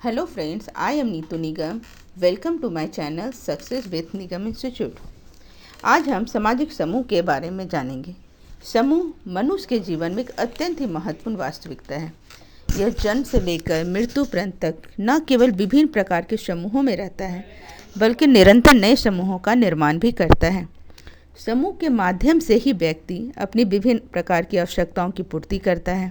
Hello friends, I am Neetu Nigam. Welcome to my channel Success with Nigam Institute. आज हम सामाजिक समूह के बारे में जानेंगे। समूह मनुष्य के जीवन में एक अत्यंत ही महत्वपूर्ण वास्तविकता है। यह जन्म से लेकर मृत्यु पर्यंत तक न केवल विभिन्न प्रकार के समूहों में रहता है, बल्कि निरंतर नए समूहों का निर्माण भी करता है। समूह के माध्यम से ही व्यक्ति अपनी विभिन्न प्रकार की आवश्यकताओं की पूर्ति करता है।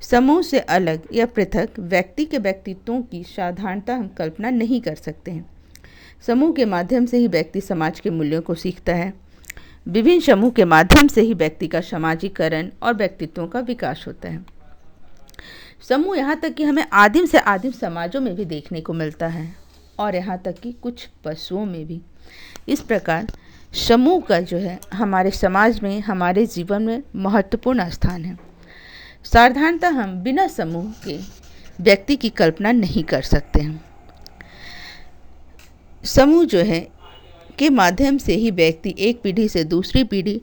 समूह से अलग या पृथक व्यक्ति के व्यक्तित्वों की साधारणता हम कल्पना नहीं कर सकते हैं। समूह के माध्यम से ही व्यक्ति समाज के मूल्यों को सीखता है। विभिन्न समूह के माध्यम से ही व्यक्ति का सामाजिकरण और व्यक्तित्वों का विकास होता है। समूह यहाँ तक कि हमें आदिम से आदिम समाजों में भी देखने को मिलता है और यहाँ तक कि कुछ पशुओं में भी। इस प्रकार समूह का जो है हमारे समाज में, हमारे जीवन में महत्वपूर्ण स्थान है। साधारणतः हम बिना समूह के व्यक्ति की कल्पना नहीं कर सकते हैं। समूह जो है के माध्यम से ही व्यक्ति एक पीढ़ी से दूसरी पीढ़ी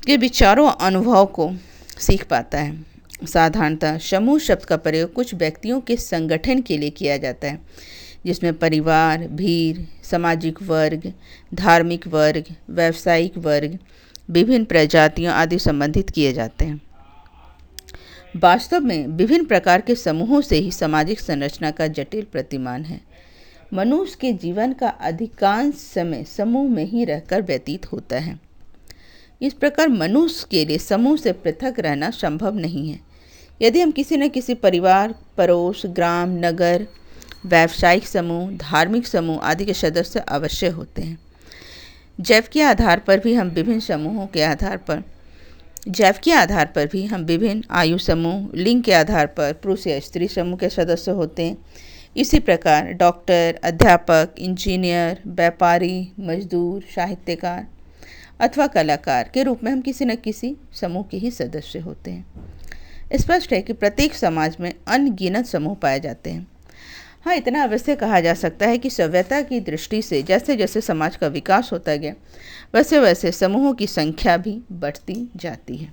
के विचारों और अनुभव को सीख पाता है। साधारणतः समूह शब्द का प्रयोग कुछ व्यक्तियों के संगठन के लिए किया जाता है, जिसमें परिवार, भीड़, सामाजिक वर्ग, धार्मिक वर्ग, व्यावसायिक वर्ग, विभिन्न प्रजातियों आदि संबंधित किए जाते हैं। वास्तव में विभिन्न प्रकार के समूहों से ही सामाजिक संरचना का जटिल प्रतिमान है। मनुष्य के जीवन का अधिकांश समय समूह में ही रहकर व्यतीत होता है। इस प्रकार मनुष्य के लिए समूह से पृथक रहना संभव नहीं है। यदि हम किसी न किसी परिवार, पड़ोस, ग्राम, नगर, व्यावसायिक समूह, धार्मिक समूह आदि के सदस्य अवश्य होते हैं। जैव के आधार पर भी हम विभिन्न आयु समूह, लिंग के आधार पर पुरुष या स्त्री समूह के सदस्य होते हैं। इसी प्रकार डॉक्टर, अध्यापक, इंजीनियर, व्यापारी, मजदूर, साहित्यकार अथवा कलाकार के रूप में हम किसी न किसी समूह के ही सदस्य होते हैं। स्पष्ट है कि प्रत्येक समाज में अनगिनत समूह पाए जाते हैं। हाँ, इतना अवश्य कहा जा सकता है कि सभ्यता की दृष्टि से जैसे जैसे समाज का विकास होता गया, वैसे वैसे समूहों की संख्या भी बढ़ती जाती है।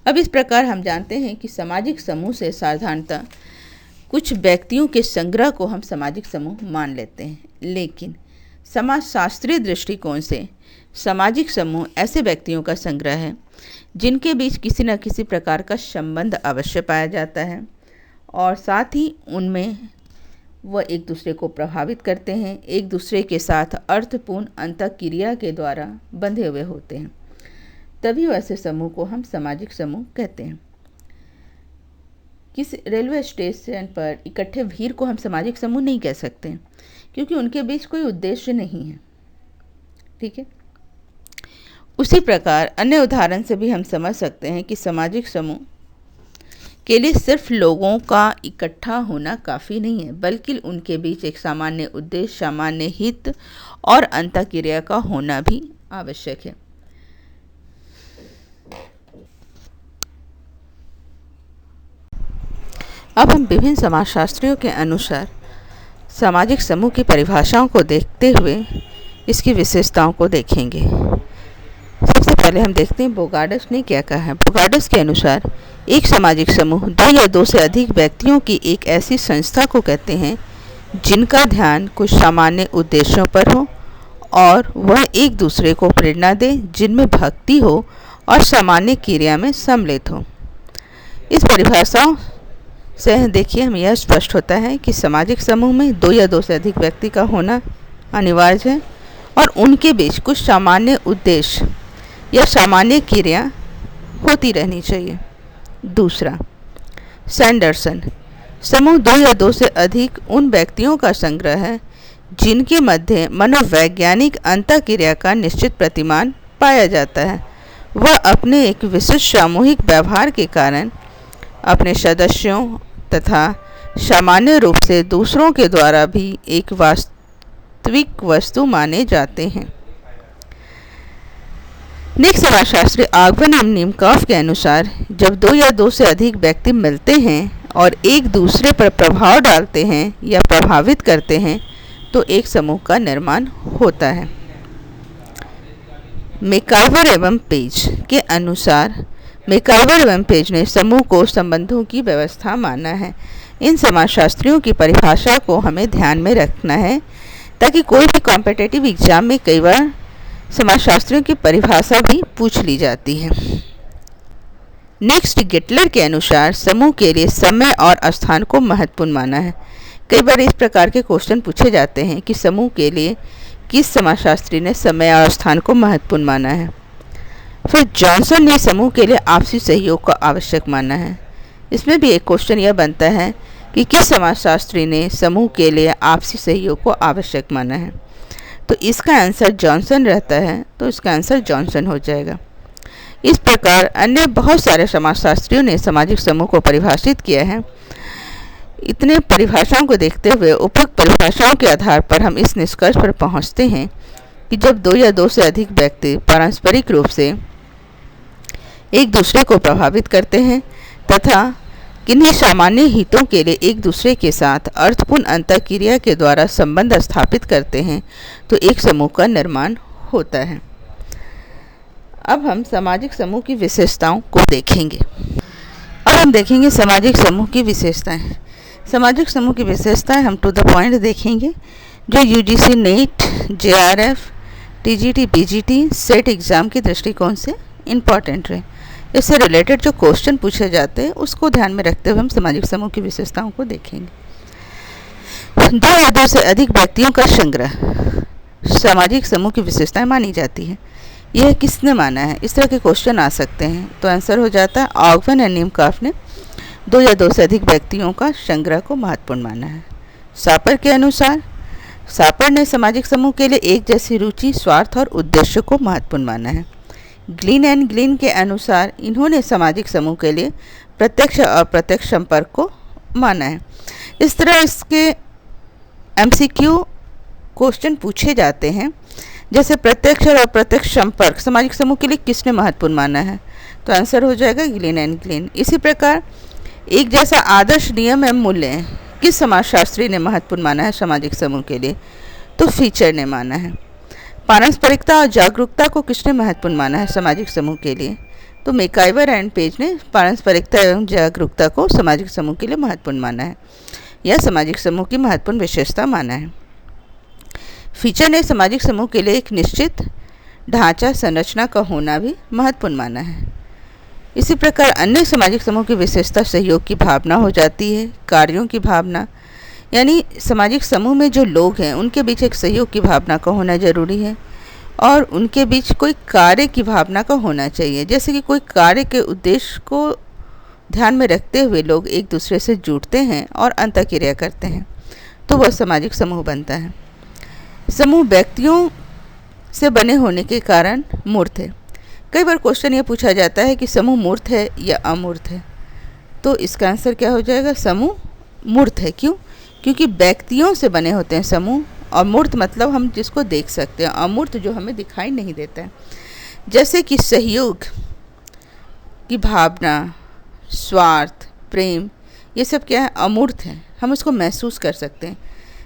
अब इस प्रकार हम जानते हैं कि सामाजिक समूह से साधारणतः कुछ व्यक्तियों के संग्रह को हम सामाजिक समूह मान लेते हैं, लेकिन समाजशास्त्रीय दृष्टिकोण से सामाजिक समूह ऐसे व्यक्तियों का संग्रह है जिनके बीच किसी न किसी प्रकार का संबंध अवश्य पाया जाता है और साथ ही उनमें वह एक दूसरे को प्रभावित करते हैं, एक दूसरे के साथ अर्थपूर्ण अंतःक्रिया के द्वारा बंधे हुए होते हैं। तभी वैसे समूह को हम सामाजिक समूह कहते हैं। किसी रेलवे स्टेशन पर इकट्ठे भीड़ को हम सामाजिक समूह नहीं कह सकते हैं, क्योंकि उनके बीच कोई उद्देश्य नहीं है। ठीक है। उसी प्रकार अन्य उदाहरण से भी हम समझ सकते हैं कि सामाजिक समूह के लिए सिर्फ लोगों का इकट्ठा होना काफ़ी नहीं है, बल्कि उनके बीच एक सामान्य उद्देश्य, सामान्य हित और अंतःक्रिया का होना भी आवश्यक है। अब हम विभिन्न समाजशास्त्रियों के अनुसार सामाजिक समूह की परिभाषाओं को देखते हुए इसकी विशेषताओं को देखेंगे। सबसे पहले हम देखते हैं बोगार्डस ने क्या कहा है। बोगार्डस के अनुसार एक सामाजिक समूह दो या दो से अधिक व्यक्तियों की एक ऐसी संस्था को कहते हैं जिनका ध्यान कुछ सामान्य उद्देश्यों पर हो और वह एक दूसरे को प्रेरणा दे, जिनमें भक्ति हो और सामान्य क्रिया में सम्मिलित हो। इस परिभाषाओं से देखिए हमें यह स्पष्ट होता है कि सामाजिक समूह में दो या दो से अधिक व्यक्ति का होना अनिवार्य है और उनके बीच कुछ सामान्य उद्देश्य या सामान्य क्रिया होती रहनी चाहिए। दूसरा, सैंडरसन समूह दो या दो से अधिक उन व्यक्तियों का संग्रह है जिनके मध्य मनोवैज्ञानिक अंतःक्रिया का निश्चित प्रतिमान पाया जाता है। वह अपने एक विशिष्ट सामूहिक व्यवहार के कारण अपने सदस्यों तथा सामान्य रूप से दूसरों के द्वारा भी एक वास्तविक वस्तु माने जाते हैं। निक समाजशास्त्री आगवन एवं निमकॉफ के अनुसार जब दो या दो से अधिक व्यक्ति मिलते हैं और एक दूसरे पर प्रभाव डालते हैं या प्रभावित करते हैं तो एक समूह का निर्माण होता है। मैकाइवर एवं पेज के अनुसार मैकाइवर एवं पेज ने समूह को संबंधों की व्यवस्था माना है। इन समाजशास्त्रियों की परिभाषा को हमें ध्यान में रखना है, ताकि कोई भी कॉम्पिटिटिव एग्जाम में कई बार समाजशास्त्रियों की परिभाषा भी पूछ ली जाती है। नेक्स्ट, गिटलर के अनुसार समूह के लिए समय और स्थान को महत्वपूर्ण माना है। कई बार इस प्रकार के क्वेश्चन पूछे जाते हैं कि समूह के लिए किस समाजशास्त्री ने समय और स्थान को महत्वपूर्ण माना है। फिर जॉनसन ने समूह के लिए आपसी सहयोग को आवश्यक माना है। इसमें भी एक क्वेश्चन यह बनता है कि किस समाजशास्त्री ने समूह के लिए आपसी सहयोग को आवश्यक माना है। तो इसका आंसर जॉनसन रहता है, तो इसका आंसर जॉनसन हो जाएगा। इस प्रकार अन्य बहुत सारे समाजशास्त्रियों ने सामाजिक समूह को परिभाषित किया है। इतने परिभाषाओं को देखते हुए उपयुक्त परिभाषाओं के आधार पर हम इस निष्कर्ष पर पहुंचते हैं कि जब दो या दो से अधिक व्यक्ति पारस्परिक रूप से एक दूसरे को प्रभावित करते हैं तथा किन्हीं सामान्य हितों के लिए एक दूसरे के साथ अर्थपूर्ण अंतःक्रिया के द्वारा संबंध स्थापित करते हैं, तो एक समूह का निर्माण होता है। अब हम सामाजिक समूह की विशेषताओं को देखेंगे। अब हम देखेंगे सामाजिक समूह की विशेषताएं। सामाजिक समूह की विशेषताएं हम टू द पॉइंट देखेंगे, जो UGC net, JRF, TGT, PGT, set exam के दृष्टिकोण से इम्पॉर्टेंट है। इससे रिलेटेड जो क्वेश्चन पूछे जाते हैं उसको ध्यान में रखते हुए हम सामाजिक समूह की विशेषताओं को देखेंगे। दो या दो से अधिक व्यक्तियों का संग्रह सामाजिक समूह की विशेषताएं मानी जाती है। यह किसने माना है? इस तरह के क्वेश्चन आ सकते हैं। तो आंसर हो जाता है ऑगवन एंड निमकॉफ ने दो या दो से अधिक व्यक्तियों का संग्रह को महत्वपूर्ण माना है। सापर के अनुसार सापर ने सामाजिक समूह के लिए एक जैसी रुचि, स्वार्थ और उद्देश्य को महत्वपूर्ण माना है। ग्लीन एंड ग्लीन के अनुसार इन्होंने सामाजिक समूह के लिए प्रत्यक्ष और अप्रत्यक्ष संपर्क को माना है। इस तरह इसके एमसीक्यू क्वेश्चन पूछे जाते हैं, जैसे प्रत्यक्ष और अप्रत्यक्ष संपर्क सामाजिक समूह के लिए किसने महत्वपूर्ण माना है? तो आंसर हो जाएगा ग्लीन एंड ग्लीन। इसी प्रकार एक जैसा आदर्श, नियम एवं मूल्य किस समाजशास्त्री ने महत्वपूर्ण माना है सामाजिक समूह के लिए? तो फीचर ने माना है। पारस्परिकता और जागरूकता को किसने महत्वपूर्ण माना है सामाजिक समूह के लिए? तो मैकाइवर एंड पेज ने पारस्परिकता एवं जागरूकता को सामाजिक समूह के लिए महत्वपूर्ण माना है, यह सामाजिक समूह की महत्वपूर्ण विशेषता माना है। फीचर ने सामाजिक समूह के लिए एक निश्चित ढांचा, संरचना का होना भी महत्वपूर्ण माना है। इसी प्रकार अन्य सामाजिक समूह की विशेषता सहयोग की भावना हो जाती है, कार्यों की भावना, यानी सामाजिक समूह में जो लोग हैं उनके बीच एक सहयोग की भावना का होना जरूरी है और उनके बीच कोई कार्य की भावना का होना चाहिए। जैसे कि कोई कार्य के उद्देश्य को ध्यान में रखते हुए लोग एक दूसरे से जुड़ते हैं और अंतःक्रिया करते हैं, तो वह सामाजिक समूह बनता है। समूह व्यक्तियों से बने होने के कारण मूर्त है। कई बार क्वेश्चन ये पूछा जाता है कि समूह मूर्त है या अमूर्त है, तो इसका आंसर क्या हो जाएगा? समूह मूर्त है। क्यों? क्योंकि व्यक्तियों से बने होते हैं समूह, और मूर्त मतलब हम जिसको देख सकते हैं, अमूर्त जो हमें दिखाई नहीं देता है। जैसे कि सहयोग की भावना, स्वार्थ, प्रेम, ये सब क्या है? अमूर्त है, हम उसको महसूस कर सकते हैं।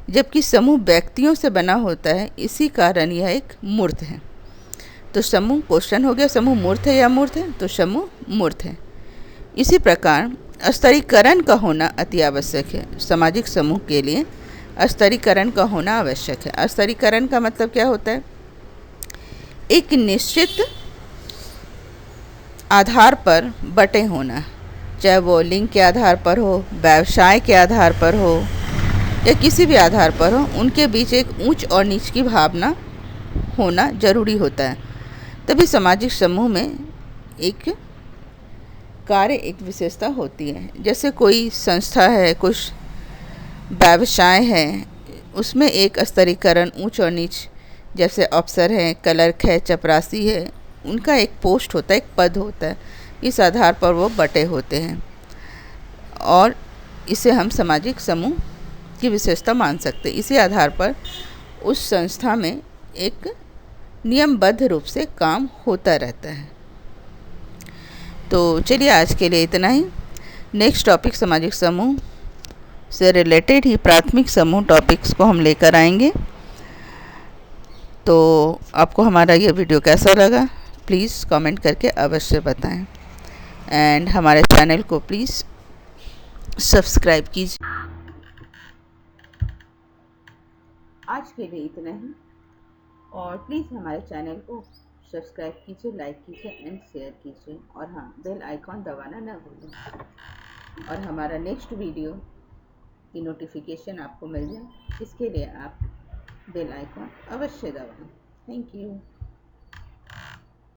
जबकि समूह व्यक्तियों से बना होता है, इसी कारण यह एक मूर्त है। तो समूह क्वेश्चन हो गया, समूह मूर्त है या अमूर्त है? तो समूह मूर्त है। इसी प्रकार स्तरीकरण का होना अति आवश्यक है। सामाजिक समूह के लिए स्तरीकरण का होना आवश्यक है। स्तरीकरण का मतलब क्या होता है? एक निश्चित आधार पर बटे होना, चाहे वो लिंग के आधार पर हो, व्यवसाय के आधार पर हो या किसी भी आधार पर हो, उनके बीच एक ऊंच और नीच की भावना होना जरूरी होता है। तभी सामाजिक समूह में एक कार्य, एक विशेषता होती है। जैसे कोई संस्था है, कुछ व्यवसाय है, उसमें एक स्तरीकरण, ऊंच और नीच, जैसे अफसर हैं, क्लर्क है, चपरासी है, उनका एक पोस्ट होता है, एक पद होता है। इस आधार पर वो बटे होते हैं और इसे हम सामाजिक समूह की विशेषता मान सकते हैं। इसी आधार पर उस संस्था में एक नियमबद्ध रूप से काम होता रहता है। तो चलिए आज के लिए इतना ही। नेक्स्ट टॉपिक सामाजिक समूह से रिलेटेड ही प्राथमिक समूह टॉपिक्स को हम लेकर आएंगे। तो आपको हमारा ये वीडियो कैसा लगा प्लीज़ कमेंट करके अवश्य बताएं। एंड हमारे चैनल को प्लीज़ सब्सक्राइब कीजिए। आज के लिए इतना ही, और प्लीज़ हमारे चैनल को सब्सक्राइब कीजिए, लाइक कीजिए एंड शेयर कीजिए, और हाँ, बेल आइकॉन दबाना ना भूलें, और हमारा नेक्स्ट वीडियो की नोटिफिकेशन आपको मिल जाए, इसके लिए आप बेल आइकॉन अवश्य दबाएं। Thank you.